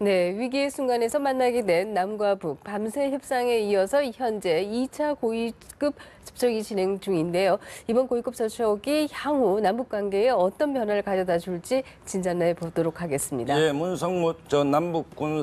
네, 위기의 순간에서 만나게 된 남과 북 밤새 협상에 이어서 현재 2차 고위급 접촉이 진행 중인데요. 이번 고위급 접촉이 향후 남북 관계에 어떤 변화를 가져다 줄지 진전해 보도록 하겠습니다. 예, 문성무 전 남북군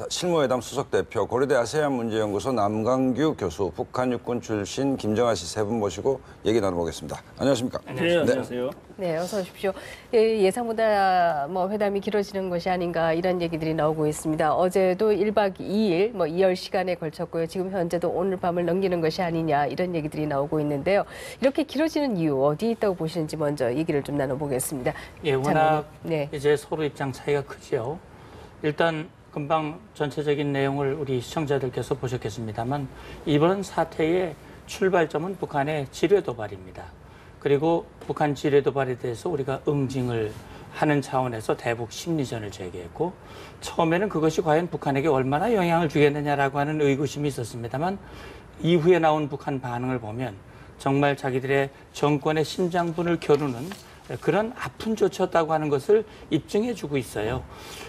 실무회담 수석대표, 고려대 아세안문제연구소 남강규 교수, 북한 육군 출신 김정아 씨 세 분 모시고 얘기 나눠보겠습니다. 안녕하십니까? 네, 안녕하세요. 네, 어서 오십시오. 예상보다 회담이 길어지는 것이 아닌가 이런 얘기들이 나오고 있습니다. 어제도 1박 2일 2열 시간에 걸쳤고요. 지금 현재도 오늘 밤을 넘기는 것이 아니냐 이런 얘기들이 나오고 있는데요. 이렇게 길어지는 이유 어디에 있다고 보시는지 먼저 얘기를 좀 나눠보겠습니다. 예, 워낙 이제 서로 입장 차이가 크죠. 일단 금방 전체적인 내용을 우리 시청자들께서 보셨겠습니다만 이번 사태의 출발점은 북한의 지뢰 도발입니다. 그리고 북한 지뢰 도발에 대해서 우리가 응징을 하는 차원에서 대북 심리전을 제기했고 처음에는 그것이 과연 북한에게 얼마나 영향을 주겠느냐라고 하는 의구심이 있었습니다만 이후에 나온 북한 반응을 보면 정말 자기들의 정권의 심장분을 겨누는 그런 아픈 조치였다고 하는 것을 입증해주고 있어요.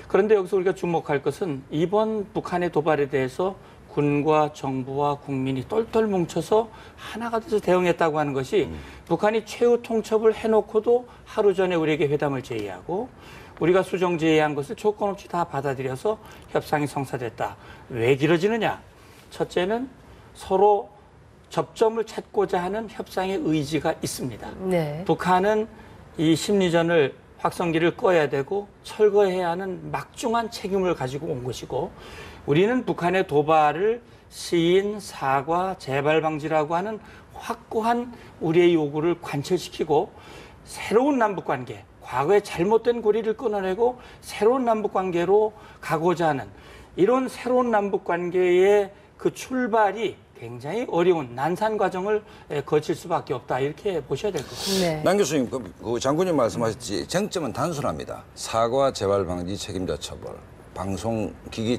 그런데 여기서 우리가 주목할 것은 이번 북한의 도발에 대해서 군과 정부와 국민이 똘똘 뭉쳐서 하나가 돼서 대응했다고 하는 것이 북한이 최후 통첩을 해놓고도 하루 전에 우리에게 회담을 제의하고 우리가 수정 제의한 것을 조건 없이 다 받아들여서 협상이 성사됐다. 왜 길어지느냐? 첫째는 서로 접점을 찾고자 하는 협상의 의지가 있습니다. 네. 북한은 이 심리전을 확성기를 꺼야 되고 철거해야 하는 막중한 책임을 가지고 온 것이고 우리는 북한의 도발을 시인, 사과, 재발 방지라고 하는 확고한 우리의 요구를 관철시키고 새로운 남북관계, 과거의 잘못된 고리를 끊어내고 새로운 남북관계로 가고자 하는 이런 새로운 남북관계의 그 출발이 굉장히 어려운 난산 과정을 거칠 수밖에 없다 이렇게 보셔야 될 것 같습니다. 네. 남 교수님, 그 장군님 말씀하셨지 쟁점은 단순합니다. 사과, 재발 방지, 책임자 처벌, 방송기기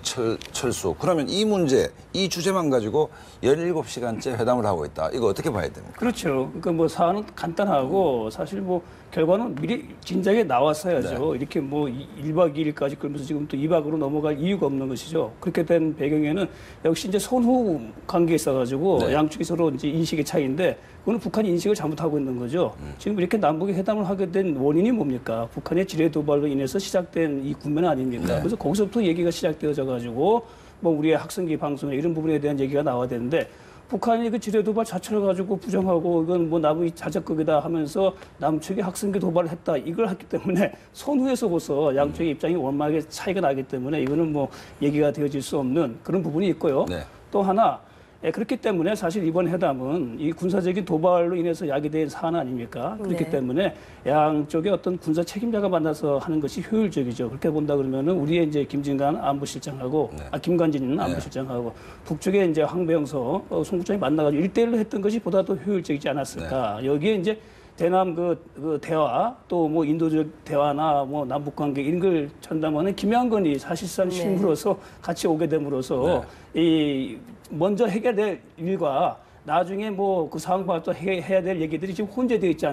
철수. 그러면 이 문제, 이 주제만 가지고 17시간째 회담을 하고 있다. 이거 어떻게 봐야 됩니까? 그렇죠. 그러니까 사안은 간단하고 사실 결과는 미리 진작에 나왔어야죠. 네. 이렇게 1박 2일까지 그러면서 지금 또 2박으로 넘어갈 이유가 없는 것이죠. 그렇게 된 배경에는 역시 이제 선후 관계에 있어가지고 네. 양쪽이 서로 이제 인식의 차이인데 그거는 북한이 인식을 잘못하고 있는 거죠. 지금 이렇게 남북이 회담을 하게 된 원인이 뭡니까? 북한의 지뢰 도발로 인해서 시작된 이 국면 아닙니까? 네. 그래서 거기서부터 얘기가 시작되어져가지고 우리의 학생기 방송이나 이런 부분에 대한 얘기가 나와야 되는데 북한이 그 지뢰 도발 자체를 가지고 부정하고 이건 남의 자적극이다 하면서 남측이 학생기 도발을 했다 이걸 했기 때문에 선후에서부터 양쪽의 입장이 원만하게 차이가 나기 때문에 이거는 얘기가 되어질 수 없는 그런 부분이 있고요. 네. 또 하나 그렇기 때문에 사실 이번 회담은 이 군사적인 도발로 인해서 야기된 사안 아닙니까? 그렇기 네. 때문에 양쪽의 어떤 군사 책임자가 만나서 하는 것이 효율적이죠. 그렇게 본다 그러면은 우리의 이제 김진관 안보실장하고 김관진 안보실장하고 북쪽에 이제 황병서 송부장이 만나가지고 1대1로 했던 것이 보다 더 효율적이지 않았을까? 여기에 이제 대남 그 대화 또 인도적 대화나 남북 관계 이런 걸 전담하는 김양건이 사실상 실무로서 같이 오게 됨으로써 이 먼저 해결될 일과 나중에 그 상황 봐서 또 해야 될 얘기들이 지금 혼재되어 있지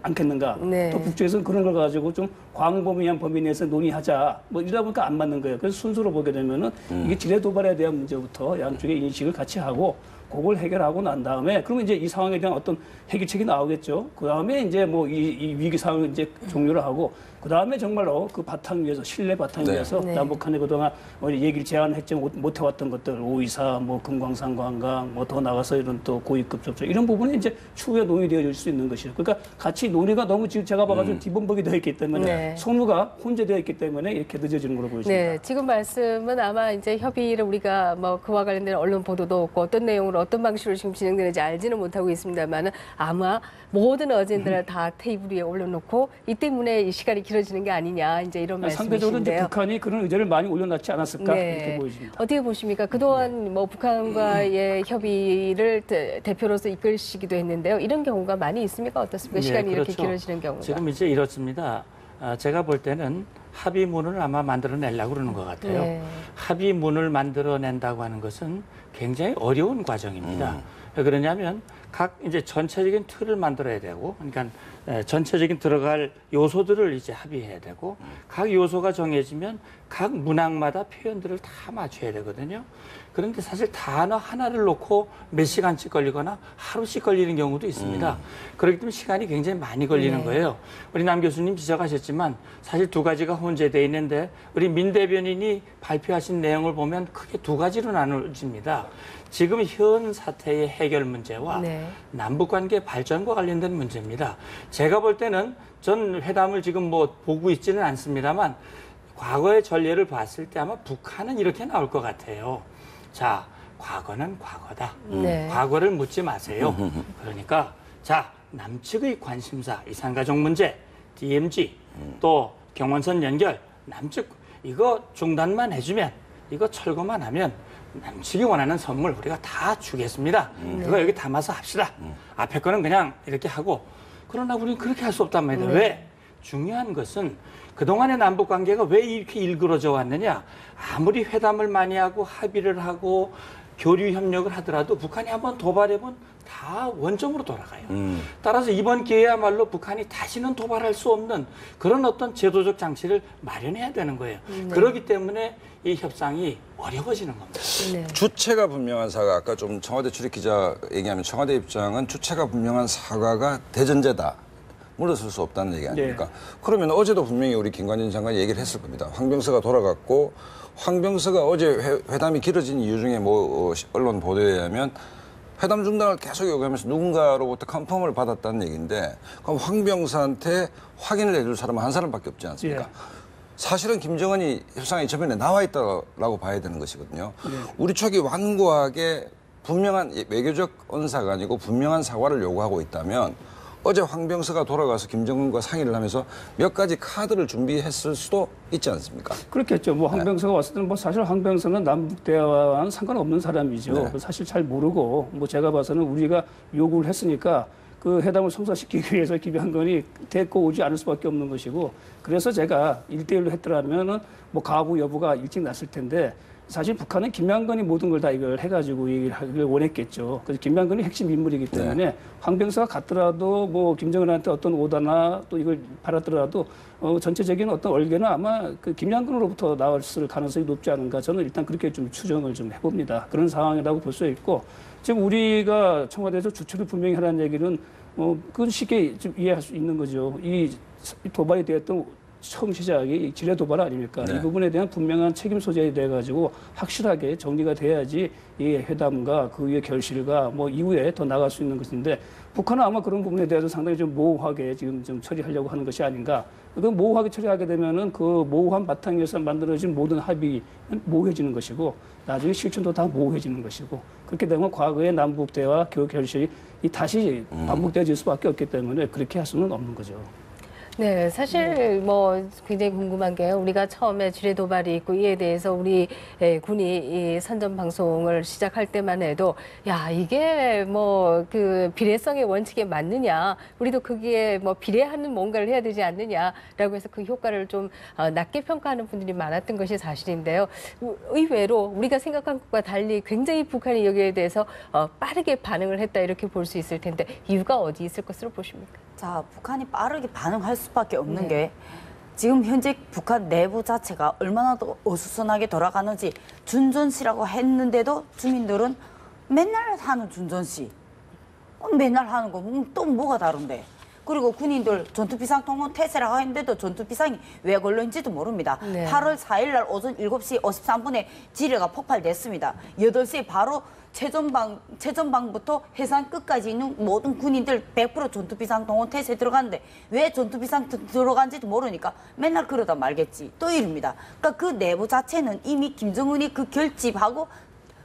않겠는가. 네. 또 북쪽에서는 그런 걸 가지고 좀 광범위한 범위 내에서 논의하자. 이러다 보니까 안 맞는 거예요. 그래서 순서로 보게 되면은 이게 지뢰 도발에 대한 문제부터 양쪽의 인식을 같이 하고 그걸 해결하고 난 다음에 그러면 이제 이 상황에 대한 어떤 해결책이 나오겠죠. 그 다음에 이제 이 위기 상황을 이제 종료를 하고 그 다음에 정말로 그 바탕 위에서 신뢰 바탕 위에서 남북한에 그동안 얘기를 제안했지 못 해왔던 것들 524, 금광산 관광, 더 나가서 이런 또 고위급 접촉 이런 부분이 이제 추후에 논의되어질 수 있는 것이죠. 그러니까 같이 논의가 너무 지금 제가 봐가지고 뒤범벅이 되어 있기 때문에 선우가 혼재되어 있기 때문에 이렇게 늦어지는 걸로 보여집니다. 네, 지금 말씀은 아마 이제 협의를 우리가 그와 관련된 언론 보도도 없고 어떤 내용으로 어떤 방식으로 지금 진행되는지 알지는 못하고 있습니다만은 아마 모든 어젠다를 다 테이블 위에 올려놓고 이 때문에 이 시간이 길어지는 게 아니냐 이제 이런 말씀이신데요. 상대적으로 이제 북한이 그런 의제를 많이 올려놨지 않았을까 이렇게 보여집니다. 어떻게 보십니까? 그동안 북한과의 협의를 대표로서 이끌시기도 했는데요. 이런 경우가 많이 있습니까? 어떻습니까? 시간이 그렇죠. 이렇게 길어지는 경우가. 지금 이제 이렇습니다. 제가 볼 때는 합의문을 아마 만들어내려고 그러는 것 같아요. 합의문을 만들어낸다고 하는 것은 굉장히 어려운 과정입니다. 왜 그러냐면 각 이제 전체적인 틀을 만들어야 되고, 그러니까 전체적인 들어갈 요소들을 이제 합의해야 되고, 각 요소가 정해지면 각 문항마다 표현들을 다 맞춰야 되거든요. 그런데 사실 단어 하나를 놓고 몇 시간씩 걸리거나 하루씩 걸리는 경우도 있습니다. 그렇기 때문에 시간이 굉장히 많이 걸리는 거예요. 우리 남 교수님 지적하셨지만 사실 두 가지가 혼재되어 있는데 우리 민 대변인이 발표하신 내용을 보면 크게 두 가지로 나눠집니다. 지금 현 사태의 해결 문제와 남북관계 발전과 관련된 문제입니다. 제가 볼 때는 전 회담을 지금 뭐 보고 있지는 않습니다만 과거의 전례를 봤을 때 아마 북한은 이렇게 나올 것 같아요. 자, 과거는 과거다. 과거를 묻지 마세요. 그러니까 자, 남측의 관심사, 이산가족 문제, DMZ, 또 경원선 연결, 남측 이거 중단만 해주면, 이거 철거만 하면 남측이 원하는 선물 우리가 다 주겠습니다. 그거 여기 담아서 합시다. 앞에 거는 그냥 이렇게 하고. 그러나 우리는 그렇게 할 수 없단 말이에요. 왜? 중요한 것은 그동안의 남북관계가 왜 이렇게 일그러져 왔느냐. 아무리 회담을 많이 하고 합의를 하고 교류 협력을 하더라도 북한이 한번 도발해본 다 원점으로 돌아가요. 따라서 이번 기회야말로 북한이 다시는 도발할 수 없는 그런 어떤 제도적 장치를 마련해야 되는 거예요. 그렇기 때문에 이 협상이 어려워지는 겁니다. 주체가 분명한 사과, 아까 좀 청와대 출입 기자 얘기하면 청와대 입장은 주체가 분명한 사과가 대전제다. 물러설 수 없다는 얘기 아닙니까? 그러면 어제도 분명히 우리 김관진 장관이 얘기를 했을 겁니다. 황병서가 돌아갔고 황병서가 어제 회담이 길어진 이유 중에 뭐 언론 보도에 의하면 회담 중단을 계속 요구하면서 누군가로부터 컨펌을 받았다는 얘기인데 그럼 황병서한테 확인을 해줄 사람은 한 사람밖에 없지 않습니까? 사실은 김정은이 협상의 저변에 나와 있다라고 봐야 되는 것이거든요. 우리 쪽이 완고하게 분명한 외교적 언사가 아니고 분명한 사과를 요구하고 있다면 어제 황병서가 돌아가서 김정은과 상의를 하면서 몇 가지 카드를 준비했을 수도 있지 않습니까? 그렇겠죠. 뭐 황병서가 왔을 때는 뭐 사실 황병서는 남북 대화와는 상관없는 사람이죠. 사실 잘 모르고 뭐 제가 봐서는 우리가 요구를 했으니까 그 회담을 성사시키기 위해서 김양건이 데리고 오지 않을 수밖에 없는 것이고, 그래서 제가 1대1로 했더라면은 뭐 가부 여부가 일찍 났을 텐데 사실 북한은 김양건이 모든 걸 다 이걸 해가지고 얘기를 하기를 원했겠죠. 그래서 김양건이 핵심 인물이기 때문에 황병서가 갔더라도 뭐 김정은한테 어떤 오다나 또 이걸 받았더라도 전체적인 어떤 얼개는 아마 그 김양건으로부터 나왔을 가능성이 높지 않은가. 저는 일단 그렇게 좀 추정을 좀 해봅니다. 그런 상황이라고 볼 수 있고, 지금 우리가 청와대에서 주체를 분명히 하라는 얘기는 그건 쉽게 좀 이해할 수 있는 거죠. 이 도발이 되었던 처음 시작이 지뢰 도발 아닙니까? 이 부분에 대한 분명한 책임 소재에 대해 가지고 확실하게 정리가 돼야지 이 회담과 그 위의 결실과 뭐 이후에 더 나갈 수 있는 것인데, 북한은 아마 그런 부분에 대해서 상당히 좀 모호하게 지금 좀 처리하려고 하는 것이 아닌가. 그 모호하게 처리하게 되면은 그 모호한 바탕에서 만들어진 모든 합의는 모호해지는 것이고 나중에 실천도 다 모호해지는 것이고, 그렇게 되면 과거의 남북 대화 교육 결실이 다시 반복되어질 수밖에 없기 때문에 그렇게 할 수는 없는 거죠. 네, 사실 뭐 굉장히 궁금한 게 우리가 처음에 지뢰 도발이 있고 이에 대해서 우리 군이 이 선전 방송을 시작할 때만 해도 야, 이게 뭐 그 비례성의 원칙에 맞느냐, 우리도 거기에 뭐 비례하는 뭔가를 해야 되지 않느냐라고 해서 그 효과를 좀 낮게 평가하는 분들이 많았던 것이 사실인데요. 의외로 우리가 생각한 것과 달리 굉장히 북한이 여기에 대해서 빠르게 반응을 했다, 이렇게 볼 수 있을 텐데 이유가 어디 있을 것으로 보십니까? 자, 북한이 빠르게 반응할 수밖에 없는 게 지금 현재 북한 내부 자체가 얼마나 더 어수선하게 돌아가는지, 준전시라고 했는데도 주민들은 맨날 하는 준전시, 맨날 하는 거 또 뭐가 다른데. 그리고 군인들 전투비상 통원 태세라고 했는데도 전투비상이 왜 걸렸는지도 모릅니다. 8월 4일 날 오전 7시 53분에 지뢰가 폭발됐습니다. 8시에 바로 최전방부터 해상 끝까지 있는 모든 군인들 100% 전투비상 동원 태세에 들어갔는데 왜 전투비상 들어간지도 모르니까 맨날 그러다 말겠지 또 이럽니다. 그러니까 그 내부 자체는 이미 김정은이 그 결집하고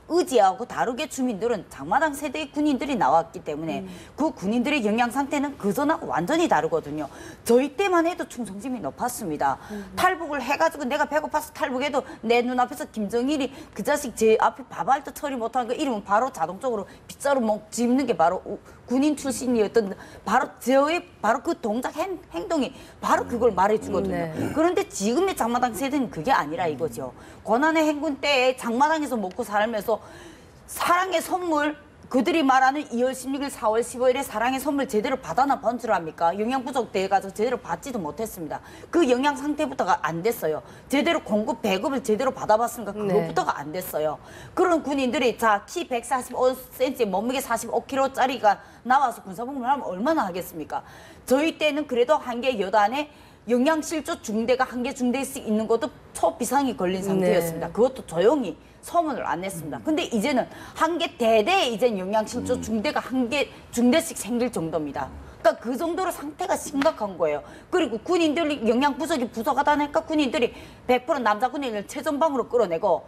의지하고 다르게 주민들은 장마당 세대의 군인들이 나왔기 때문에 그 군인들의 영양 상태는 그전하고 완전히 다르거든요. 저희 때만 해도 충성심이 높았습니다. 탈북을 해가지고 내가 배고파서 탈북해도 내 눈앞에서 김정일이 그 자식 제 앞에 밥알도 처리 못하는 거 이러면 바로 자동적으로 빗자루 목 집는 게 바로 군인 출신이었던 바로 저의 바로 그 동작 행동이 바로 그걸 말해주거든요. 그런데 지금의 장마당 세대는 그게 아니라 이거죠. 고난의 행군 때에 장마당에서 먹고 살면서 사랑의 선물 그들이 말하는 2월 16일, 4월 15일에 사랑의 선물 제대로 받아나 본 줄 압니까? 영양 부족돼가지고 제대로 받지도 못했습니다. 그 영양 상태부터가 안 됐어요. 제대로 공급, 배급을 제대로 받아봤습니까? 그것부터가 안 됐어요. 그런 군인들이 자, 키 145cm, 몸무게 45kg짜리가 나와서 군사복무를 하면 얼마나 하겠습니까? 저희 때는 그래도 한 개 여단에 영양실조 중대가 한 개 중대씩 있는 것도 초비상이 걸린 상태였습니다. 그것도 조용히 소문을 안 냈습니다. 근데 이제는 한 개 대대에 이제 영양실조 중대가 한 개 중대씩 생길 정도입니다. 그러니까 그 정도로 상태가 심각한 거예요. 그리고 군인들이 영양 부족이 부족하다니까 군인들이 100% 남자 군인을 최전방으로 끌어내고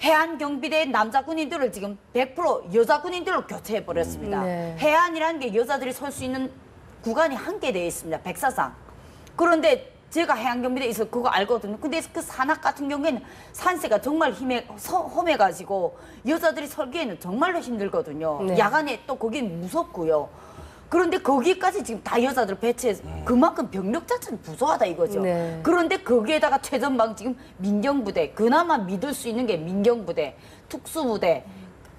해안경비대 남자 군인들을 지금 100% 여자 군인들로 교체해 버렸습니다. 해안이라는 게 여자들이 설 수 있는 구간이 한 개 되어 있습니다. 백사상. 그런데 제가 해안경비대에 있어 그거 알거든요. 근데 그 산악 같은 경우에는 산세가 정말 험해가지고 여자들이 설기에는 정말로 힘들거든요. 야간에 또 거긴 무섭고요. 그런데 거기까지 지금 다 여자들 배치해서 그만큼 병력 자체는 부족하다 이거죠. 그런데 거기에다가 최전방 지금 민경부대, 그나마 믿을 수 있는 게 민경부대, 특수부대,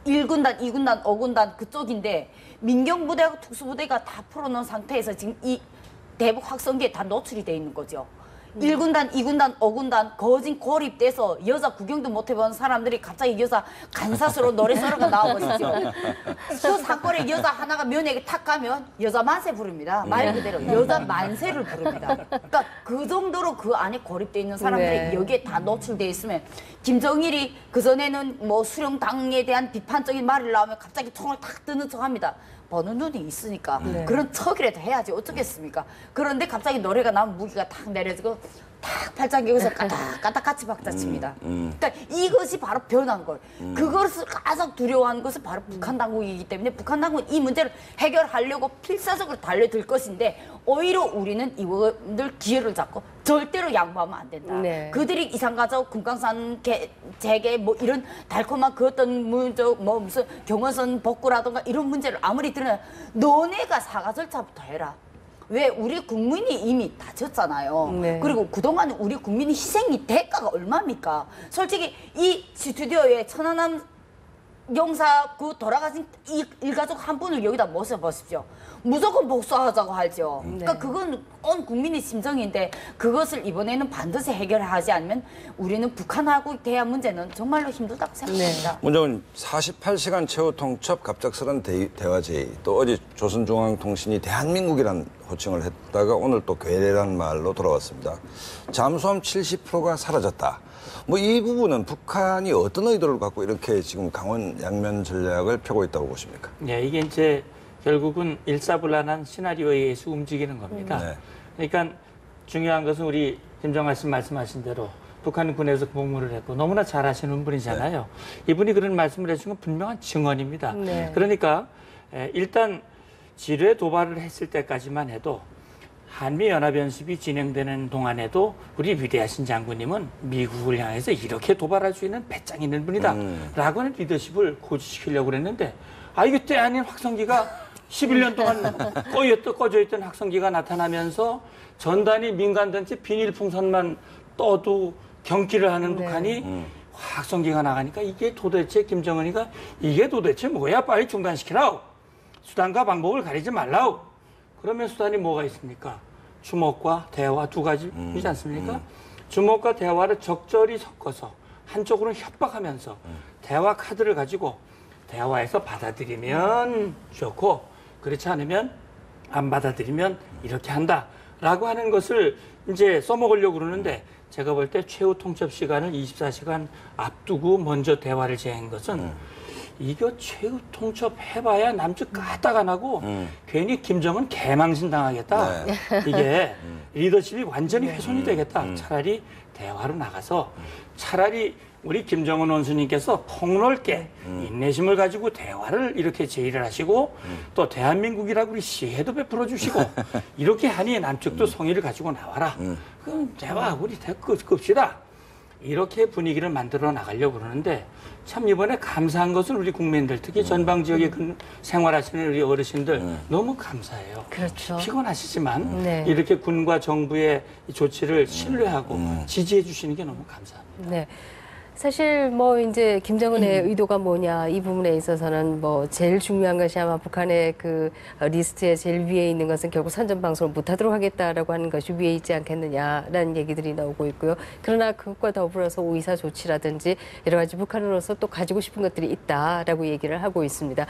1군단, 2군단, 5군단 그쪽인데 민경부대하고 특수부대가 다 풀어놓은 상태에서 지금 이 대북 확성기에 다 노출이 돼 있는 거죠. 1군단, 2군단, 5군단 거진 고립돼서 여자 구경도 못 해본 사람들이 갑자기 여자 간사스러운 노래소리가 나와버리죠. 그 산골에 여자 하나가 면회에 탁 가면 여자 만세 부릅니다. 말 그대로 여자 만세를 부릅니다. 그러니까 그 정도로 그 안에 고립돼 있는 사람들이 여기에 다 노출돼 있으면 김정일이 그전에는 뭐 수령당에 대한 비판적인 말을 나오면 갑자기 총을 탁 드는 척합니다. 보는 눈이 있으니까 그런 척이라도 해야지 어쩌겠습니까? 그런데 갑자기 노래가 나오면 무기가 탁 내려지고 탁 팔짱 끼고서 까딱까딱 같이 박자칩니다. 그러니까 이것이 바로 변한 거예요. 그것을 가장 두려워하는 것은 바로 북한 당국이기 때문에 북한 당국은 이 문제를 해결하려고 필사적으로 달려들 것인데 오히려 우리는 이분들 기회를 잡고 절대로 양보하면 안 된다. 그들이 이산가족, 금강산 재개 뭐 이런 달콤한 그 어떤 뭐 무슨 경원선 복구라든가 이런 문제를 아무리 들으면 너네가 사과 절차부터 해라. 왜 우리 국민이 이미 다쳤잖아요. 그리고 그동안 우리 국민이 희생이 대가가 얼마입니까? 솔직히 이 스튜디오에 천안함 용사 그 돌아가신 이 일가족 한 분을 여기다 모셔보십시오. 무조건 복수하자고 하죠. 그러니까 그건 온 국민의 심정인데 그것을 이번에는 반드시 해결하지 않으면 우리는 북한하고 대한 문제는 정말로 힘들다고 생각합니다. 문정은 48시간 최후 통첩 갑작스런 대화 제의, 또 어제 조선중앙통신이 대한민국이란 호칭을 했다가 오늘 또 괴뢰란 말로 돌아왔습니다. 잠수함 70%가 사라졌다. 뭐 이 부분은 북한이 어떤 의도를 갖고 이렇게 지금 강원 양면 전략을 펴고 있다고 보십니까? 네, 이게 이제 결국은 일사불란한 시나리오에 의해서 움직이는 겁니다. 그러니까 중요한 것은 우리 김정한 씨 말씀하신 대로 북한은 군에서 복무를 했고 너무나 잘 아시는 분이잖아요. 이분이 그런 말씀을 해준 건 분명한 증언입니다. 그러니까 일단 지뢰 도발을 했을 때까지만 해도 한미연합연습이 진행되는 동안에도 우리 위대하신 장군님은 미국을 향해서 이렇게 도발할 수 있는 배짱 있는 분이다 라고 하는 리더십을 고지시키려고 그랬는데 이게 때 아닌 확성기가 11년 동안 꺼져 있던 확성기가 나타나면서 전단이 민간단체 비닐풍선만 떠도 경기를 하는 북한이 확성기가 나가니까 이게 도대체 김정은이가 이게 도대체 뭐야, 빨리 중단시키라우, 수단과 방법을 가리지 말라우. 그러면 수단이 뭐가 있습니까? 주먹과 대화 두 가지이지 않습니까? 주먹과 대화를 적절히 섞어서 한쪽으로는 협박하면서 대화 카드를 가지고 대화에서 받아들이면 좋고 그렇지 않으면 안 받아들이면 이렇게 한다라고 하는 것을 이제 써먹으려고 그러는데 제가 볼 때 최후 통첩 시간을 24시간 앞두고 먼저 대화를 제한 것은 이거 최후 통첩 해봐야 남측 까딱 안 하고 괜히 김정은 개망신 당하겠다. 이게 리더십이 완전히 훼손이 되겠다. 차라리 대화로 나가서 차라리 우리 김정은 원수님께서 폭넓게 인내심을 가지고 대화를 이렇게 제의를 하시고 또 대한민국이라고 우리 시혜도 베풀어 주시고 이렇게 하니 남측도 성의를 가지고 나와라. 그럼 대화 우리 끕시다. 이렇게 분위기를 만들어 나가려고 그러는데 참 이번에 감사한 것은 우리 국민들 특히 전방 지역에 생활하시는 우리 어르신들 너무 감사해요. 그렇죠. 피곤하시지만 이렇게 군과 정부의 이 조치를 신뢰하고 지지해 주시는 게 너무 감사합니다. 사실 뭐 이제 김정은의 의도가 뭐냐 이 부분에 있어서는 뭐 제일 중요한 것이 아마 북한의 그 리스트에 제일 위에 있는 것은 결국 선전 방송을 못하도록 하겠다라고 하는 것이 위에 있지 않겠느냐라는 얘기들이 나오고 있고요. 그러나 그것과 더불어서 오이사 조치라든지 여러 가지 북한으로서 또 가지고 싶은 것들이 있다라고 얘기를 하고 있습니다.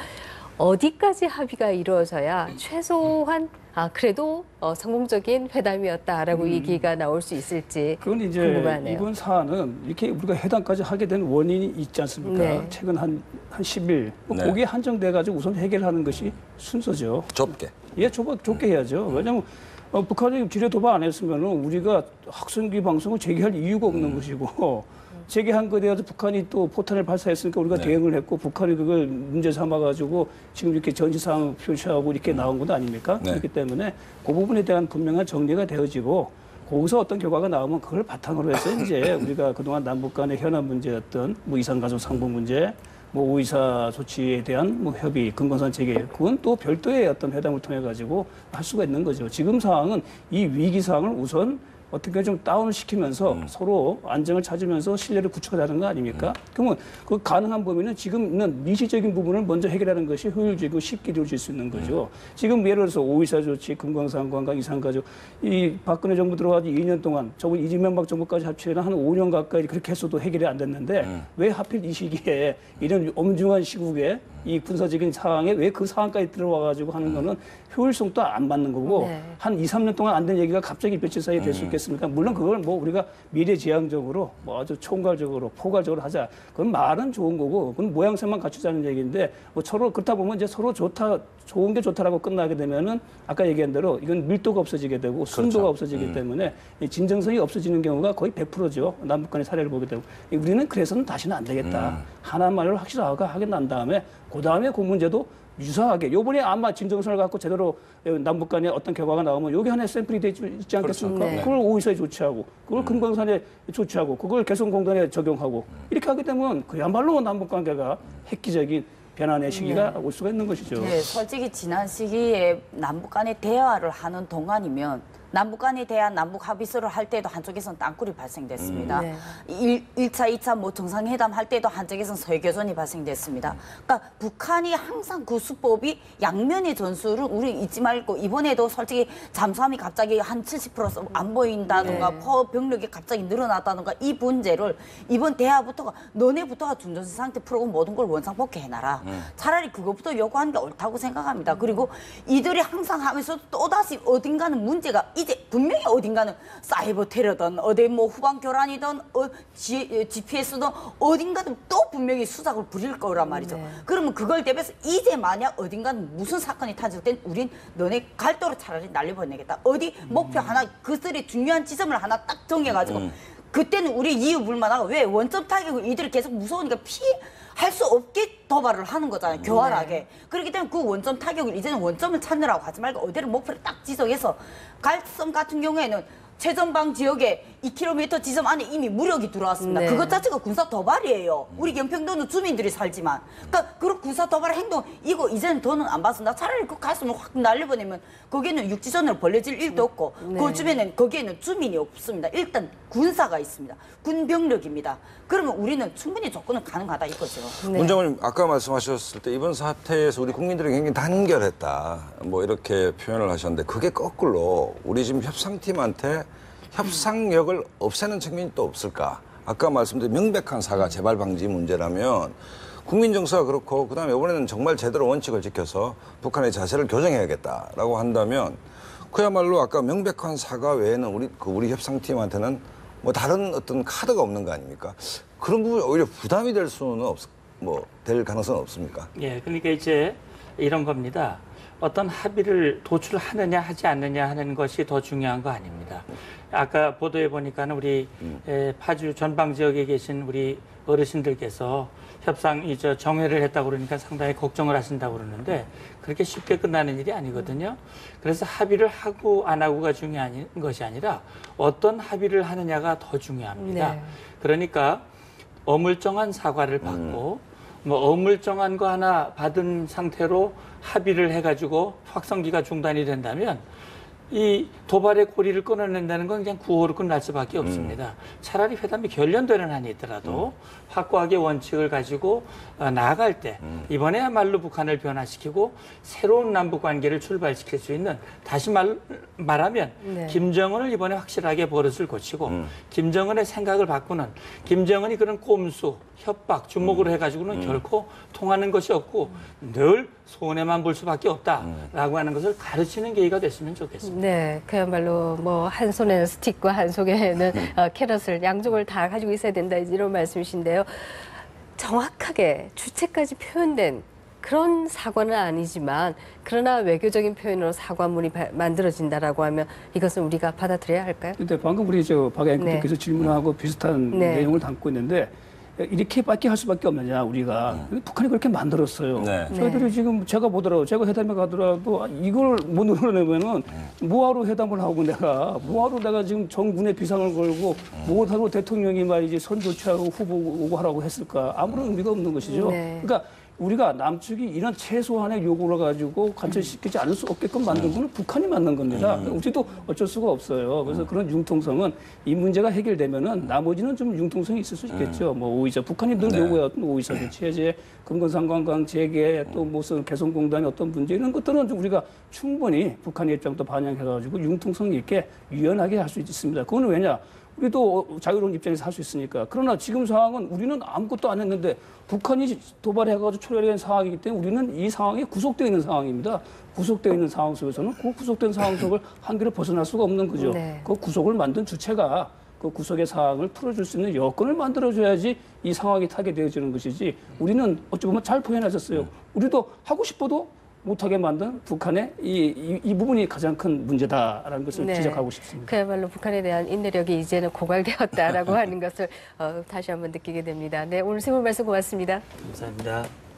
어디까지 합의가 이루어져야 최소한 그래도 성공적인 회담이었다라고 얘기가 나올 수 있을지 그건 이제 궁금하네요. 이번 사안은 이렇게 우리가 회담까지 하게 된 원인이 있지 않습니까? 네. 최근 한 10일 네. 거기에 한정돼 가지고 우선 해결하는 것이 순서죠. 좁게. 예, 좁게 해야죠. 왜냐하면 북한이 지뢰 도발 안 했으면 우리가 학생기 방송을 재개할 이유가 없는 것이고 재개한 거에 대해서 북한이 또 포탄을 발사했으니까 우리가 네. 대응을 했고 북한이 그걸 문제 삼아가지고 지금 이렇게 전시상을 표시하고 이렇게 나온 것 아닙니까? 네. 그렇기 때문에 그 부분에 대한 분명한 정리가 되어지고 거기서 어떤 결과가 나오면 그걸 바탕으로 해서 이제 우리가 그동안 남북 간의 현안 문제였던 뭐 이산가족 상봉 문제, 뭐 오이사 조치에 대한 뭐 협의, 금강산 재개, 그건 또 별도의 어떤 회담을 통해 가지고 할 수가 있는 거죠. 지금 상황은 이 위기 상황을 우선 어떻게 좀 다운을 시키면서 서로 안정을 찾으면서 신뢰를 구축하자는 거 아닙니까? 그러면 그 가능한 범위는 지금 있는 미시적인 부분을 먼저 해결하는 것이 효율적이고 쉽게 이루어질 수 있는 거죠. 지금 예를 들어서 오이사 조치, 금강산 관광, 이산가족, 이 박근혜 정부 들어가서 2년 동안 저번 이재명 정부까지 합치면 한 5년 가까이 그렇게 했어도 해결이 안 됐는데 왜 하필 이 시기에 이런 엄중한 시국에 이 군사적인 상황에 왜 그 상황까지 들어와 가지고 하는 거는 효율성도 안 맞는 거고 네. 한 2, 3년 동안 안 된 얘기가 갑자기 며칠 사이에 될 수 있겠습니까? 물론 그걸 뭐 우리가 미래지향적으로 뭐 아주 총괄적으로 포괄적으로 하자. 그건 말은 좋은 거고 그건 모양새만 갖추자는 얘기인데 뭐 서로 그렇다 보면 이제 서로 좋은 게 좋다라고 끝나게 되면은 아까 얘기한 대로 이건 밀도가 없어지게 되고 순도가 없어지기 때문에 이 진정성이 없어지는 경우가 거의 100%죠. 남북 간의 사례를 보게 되고 우리는 그래서는 다시는 안 되겠다. 하나만을 확실하게 난 다음에 그 다음에 그 문제도 유사하게 요번에 아마 진정성을 갖고 제대로 남북 간에 어떤 결과가 나오면 여기 하나의 샘플이 되지 있지 않겠습니까? 그렇죠. 네. 그걸 오이사에 조치하고 그걸 금강산에 조치하고 그걸 개성공단에 적용하고 이렇게 하게 되면 그야말로 남북 관계가 획기적인 변환의 시기가 올 수가 있는 것이죠. 네, 솔직히 지난 시기에 남북 간의 대화를 하는 동안이면 남북 간에 대한 남북 합의서를 할 때도 한쪽에서는 땅굴이 발생됐습니다. 네. 1차, 2차 뭐 정상회담 할 때도 한쪽에서는 서해교전이 발생됐습니다. 그러니까 북한이 항상 그 수법이 양면의 전술을 우리 잊지 말고 이번에도 솔직히 잠수함이 갑자기 한 70%안 보인다든가 네. 포 병력이 갑자기 늘어났다든가 이 문제를 이번 대화부터가 너네부터가 준전시 상태 풀고 모든 걸 원상복귀 해놔라. 차라리 그것부터 요구하는 게 옳다고 생각합니다. 그리고 이들이 항상 하면서 또다시 어딘가는 문제가 이제 분명히 어딘가는 사이버 테러든 어디 뭐 후방 교란이든 GPS든 어딘가든 또 분명히 수작을 부릴 거란 말이죠. 네. 그러면 그걸 대비해서 이제 만약 어딘가는 무슨 사건이 터질 땐 우린 너네 갈도로 차라리 날려보내겠다. 어디 목표 하나 그들이 중요한 지점을 하나 딱 정해가지고 그때는 우리 이유 불만하고 왜 원점 타격을 이들이 계속 무서우니까 피할 수 없게 도발을 하는 거잖아요. 교활하게. 그렇기 때문에 그 원점 타격을 이제는 원점을 찾느라고 하지 말고 어디를 목표를 딱 지정해서 갈섬 같은 경우에는 최전방 지역에 2km 지점 안에 이미 무력이 들어왔습니다. 네. 그것 자체가 군사 도발이에요. 우리 연평도는 주민들이 살지만. 그러니까 그런 군사 도발 행동 이거 이제는 더는 안 봤습니다. 차라리 그 가슴을 확 날려보내면 거기에는 육지전으로 벌려질 일도 없고 그 주변에는 거기에는 주민이 없습니다. 일단 군사가 있습니다. 군병력입니다. 그러면 우리는 충분히 조건은 가능하다 이거죠. 문 장관님 아까 말씀하셨을 때 이번 사태에서 우리 국민들이 굉장히 단결했다 뭐 이렇게 표현을 하셨는데 그게 거꾸로 우리 지금 협상팀한테 협상력을 없애는 측면이 또 없을까? 아까 말씀드린 명백한 사과 재발 방지 문제라면 국민 정서가 그렇고 그다음에 이번에는 정말 제대로 원칙을 지켜서 북한의 자세를 교정해야겠다라고 한다면 그야말로 아까 명백한 사과 외에는 우리 협상팀한테는 뭐 다른 어떤 카드가 없는 거 아닙니까? 그런 부분이 오히려 부담이 될 수는 될 가능성은 없습니까? 예, 그러니까 이제 이런 겁니다. 어떤 합의를 도출하느냐 하지 않느냐 하는 것이 더 중요한 거 아닙니다. 아까 보도해 보니까는 우리 파주 전방 지역에 계신 우리 어르신들께서 협상 이제 정회를 했다고 그러니까 상당히 걱정을 하신다고 그러는데 그렇게 쉽게 끝나는 일이 아니거든요. 그래서 합의를 하고 안 하고가 중요한 것이 아니라 어떤 합의를 하느냐가 더 중요합니다. 네. 그러니까 어물쩡한 사과를 받고 뭐 어물쩡한 거 하나 받은 상태로 합의를 해가지고 확성기가 중단이 된다면 이 도발의 고리를 끊어낸다는 건 그냥 구호로 끝날 수밖에 없습니다. 차라리 회담이 결련되는 한이 있더라도 확고하게 원칙을 가지고 나아갈 때 이번에야말로 북한을 변화시키고 새로운 남북 관계를 출발시킬 수 있는 다시 말하면 네. 김정은을 이번에 확실하게 버릇을 고치고 김정은의 생각을 바꾸는 김정은이 그런 꼼수, 협박, 주목으로 해가지고는 결코 통하는 것이 없고 늘 손해만 볼 수밖에 없다라고 하는 것을 가르치는 계기가 됐으면 좋겠습니다. 네, 그야말로 뭐 한 손에는 스틱과 한 손에는 캐럿을 양쪽을 다 가지고 있어야 된다 이런 말씀이신데요. 정확하게 주체까지 표현된 그런 사과는 아니지만 그러나 외교적인 표현으로 사과문이 만들어진다라고 하면 이것은 우리가 받아들여야 할까요? 근데 방금 우리 박 앵커께서 질문하고 비슷한 내용을 담고 있는데 이렇게밖에 할 수밖에 없느냐 우리가 북한이 그렇게 만들었어요. 저희들이 지금 제가 보더라도 제가 회담에 가더라도 이걸 못 눌러내면은 뭐하러 회담을 하고 뭐하러 지금 정군의 비상을 걸고 뭐하러 대통령이 말이지 선 조치하고 후보 오고 하라고 했을까 아무런 의미가 없는 것이죠. 그러니까 우리가 남측이 이런 최소한의 요구를 가지고 관철시키지 않을 수 없게끔 만든 건 북한이 만든 겁니다. 우리도 어쩔 수가 없어요. 그래서 그런 융통성은 이 문제가 해결되면은 나머지는 좀 융통성이 있을 수 있겠죠. 뭐 오이사 북한이 늘 요구해왔던 오이사 조치해제, 금건상관강 재개, 또 무슨 개성공단의 어떤 문제 이런 것들은 좀 우리가 충분히 북한의 입장도 반영해가지고 융통성 있게 유연하게 할 수 있습니다. 그거는 왜냐? 우리도 자유로운 입장에서 할 수 있으니까. 그러나 지금 상황은 우리는 아무것도 안 했는데 북한이 도발해가지고 초래된 상황이기 때문에 우리는 이 상황에 구속되어 있는 상황입니다. 구속되어 있는 상황 속에서는 그 구속된 상황 속을 한계를 벗어날 수가 없는 거죠. 그 구속을 만든 주체가 그 구속의 상황을 풀어줄 수 있는 여건을 만들어줘야지 이 상황이 타게 되어지는 것이지 우리는 어찌 보면 잘 표현하셨어요. 우리도 하고 싶어도 못하게 만든 북한의 이 부분이 가장 큰 문제다라는 것을 지적하고 싶습니다. 그야말로 북한에 대한 인내력이 이제는 고갈되었다라고 하는 것을 다시 한번 느끼게 됩니다. 네, 오늘 세 분 말씀 고맙습니다. 감사합니다.